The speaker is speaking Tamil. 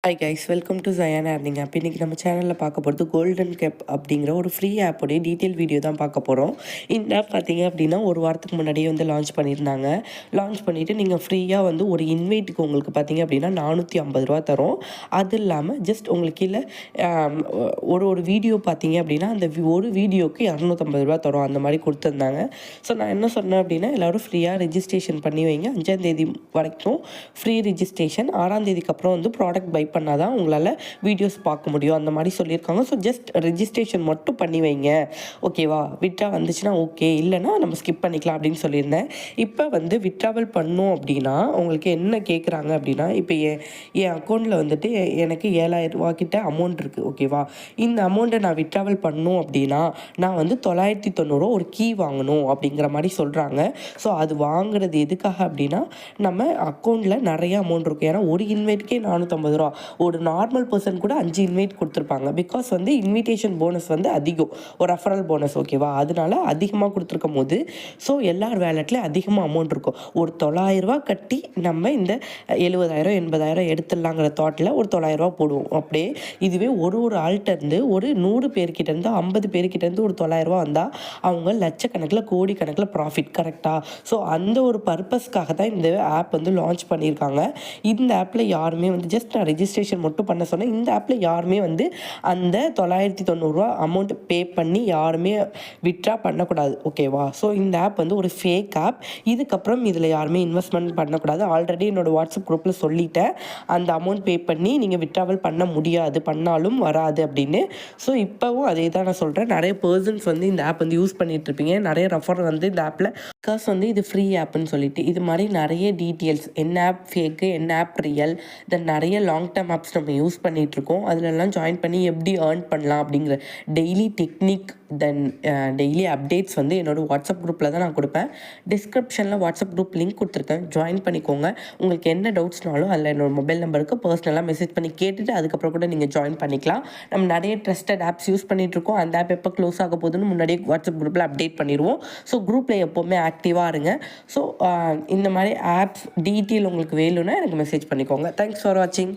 ஹாய் கைஸ், வெல்கம் டு ஜயான் ஏர்னிங் ஆப். இன்றைக்கி நம்ம சேனலில் பார்க்க போகிறது கோல்டன் கேப் அப்படிங்கிற ஒரு ஃப்ரீ ஆப்போடைய டீட்டெயில் வீடியோ தான் பார்க்க போகிறோம். இந்த ஆப் பார்த்தீங்க அப்படின்னா ஒரு வாரத்துக்கு முன்னாடியே வந்து லான்ச் பண்ணியிருந்தாங்க. லான்ச் பண்ணிவிட்டு நீங்கள் ஃப்ரீயாக வந்து ஒரு இன்வைட்டுக்கு உங்களுக்கு பார்த்தீங்க அப்படின்னா 450 தரும். அது இல்லாமல் ஜஸ்ட் உங்களுக்கு கீழே ஒரு வீடியோ பார்த்தீங்க அப்படின்னா அந்த ஒரு வீடியோக்கு 250 தரும். அந்த மாதிரி கொடுத்துருந்தாங்க. ஸோ நான் என்ன சொன்னேன் அப்படின்னா எல்லோரும் ஃப்ரீயாக ரெஜிஸ்ட்ரேஷன் பண்ணி வைங்க. 5ஆம் தேதி வரைக்கும் ஃப்ரீ ரெஜிஸ்ட்ரேஷன். 6ஆம் தேதிக்கு அப்புறம் வந்து ப்ராடக்ட் பை பண்ணால் தான் உங்களால் வீடியோஸ் பார்க்க முடியும் அந்த மாதிரி சொல்லியிருக்காங்க. ஸோ ஜஸ்ட் ரெஜிஸ்ட்ரேஷன் மட்டும் பண்ணி வைங்க, ஓகேவா? விட்ரா வந்துச்சுன்னா ஓகே, இல்லைனா நம்ம ஸ்கிப் பண்ணிக்கலாம் அப்படின்னு சொல்லியிருந்தேன். இப்போ வந்து விட்ராவல் பண்ணோம் அப்படின்னா உங்களுக்கு என்ன கேட்குறாங்க அப்படின்னா, இப்போ என் அக்கௌண்ட்டில் வந்துட்டு எனக்கு 7000 கிட்ட அமௌண்ட் இருக்குது, ஓகேவா? இந்த அமௌண்ட்டை நான் விட்ராவல் பண்ணணும் அப்படின்னா நான் வந்து 990 ஒரு கீ வாங்கணும் அப்படிங்கிற மாதிரி சொல்கிறாங்க. ஸோ அது வாங்குறது எதுக்காக அப்படின்னா நம்ம அக்கௌண்ட்டில் நிறைய அமௌண்ட் இருக்கும். ஏன்னா ஒரு இன்வைட்டுக்கே 450 ஒரு நார்மல் பர்சன் கூட 5 இன்வைட் கொடுத்துருப்பாங்க. பிகாஸ் வந்து இன்விடேஷன் போனஸ் வந்து அதிகம், ஒரு ரெஃபரல் போனஸ், ஓகேவா? அதனால அதிகமாக கொடுத்துருக்கும் போது ஸோ எல்லார் வேலட்லேயும் அதிகமாக அமௌண்ட் இருக்கும். ஒரு 900 கட்டி நம்ம இந்த 70,000 80,000 எடுத்துடலாங்கிற தாட்டில் ஒரு 900 போடுவோம். அப்படியே இதுவே ஒரு ஆள்கிட்டருந்து ஒரு 100 பேர்கிட்டேருந்து 50 பேர்கிட்டேருந்து ஒரு 900 வந்தால் அவங்க லட்சக்கணக்கில் கோடிக்கணக்கில் ப்ராஃபிட், கரெக்டாக? ஸோ அந்த ஒரு பர்பஸ்க்காக தான் இந்த ஆப் வந்து லான்ச் பண்ணியிருக்காங்க. இந்த ஆப்பில் யாருமே வந்து ஜஸ்ட் நான் ரெஜிஸ்ட்ரேஷன் மட்டும் பண்ண சொன்னேன். இந்த ஆப்பில் யாருமே வந்து அந்த 990 அமௌண்ட் பே பண்ணி யாருமே விட்ரா பண்ணக்கூடாது, ஓகேவா? ஸோ இந்த ஆப் வந்து ஒரு ஃபேக் ஆப். இதுக்கப்புறம் இதில் யாருமே இன்வெஸ்ட்மெண்ட் பண்ணக்கூடாது. ஆல்ரெடி என்னோடய வாட்ஸ்அப் குரூப்பில் சொல்லிட்டேன், அந்த அமௌண்ட் பே பண்ணி நீங்கள் விட்ராவல் பண்ண முடியாது, பண்ணாலும் வராது அப்படின்னு. ஸோ இப்போவும் அதே தான் நான் சொல்கிறேன். நிறைய பர்சன்ஸ் வந்து இந்த ஆப் வந்து யூஸ் பண்ணிகிட்ருப்பீங்க. நிறைய ரெஃபர் வந்து இந்த ஆப்பில் பிகாஸ் வந்து இது ஃப்ரீ ஆப்னு சொல்லிட்டு இது மாதிரி நிறைய டீட்டெயில்ஸ், என்ன ஆப் ஃபேக்கு, என்ன ஆப் ரியல், தென் நிறைய லாங் டேர்ம் ஆப்ஸ் நம்ம யூஸ் பண்ணிகிட்ருக்கோம். அதிலெல்லாம் ஜாயின் பண்ணி எப்படி ஏர்ன் பண்ணலாம் அப்படிங்கிற டெய்லி டெக்னிக், தென் டெய்லி அப்டேட்ஸ் வந்து என்னோடய வாட்ஸ்அப் குரூப்பில் தான் நான் கொடுப்பேன். டிஸ்கிரிப்ஷனில் வாட்ஸ்அப் குரூப் லிங்க் கொடுத்துருக்கேன், ஜாயின் பண்ணிக்கோங்க. உங்களுக்கு என்ன டவுட்ஸ்னாலும் அதில் என்னோடய மொபைல் நம்பருக்கு பர்சனலாக மெசேஜ் பண்ணி கேட்டுட்டு அதுக்கப்புறம் கூட நீங்கள் ஜாயின் பண்ணிக்கலாம். நம்ம நிறைய ட்ரஸ்டட் ஆப்ஸ் யூஸ் பண்ணிகிட்ருக்கோம். அந்த ஆப் எப்போ க்ளோஸ் ஆக போகுதுன்னு முன்னாடியே வாட்ஸ்அப் குரூப்பில் அப்டேட் பண்ணிடுவோம். ஸோ குரூப்பில் எப்போவுமே ஆக்டிவாக இருங்க. ஸோ இந்த மாதிரி ஆப்ஸ் டீட்டெயில் உங்களுக்கு வேணும்னா எனக்கு மெசேஜ் பண்ணிக்கோங்க. தேங்க்ஸ் ஃபார் வாட்சிங்.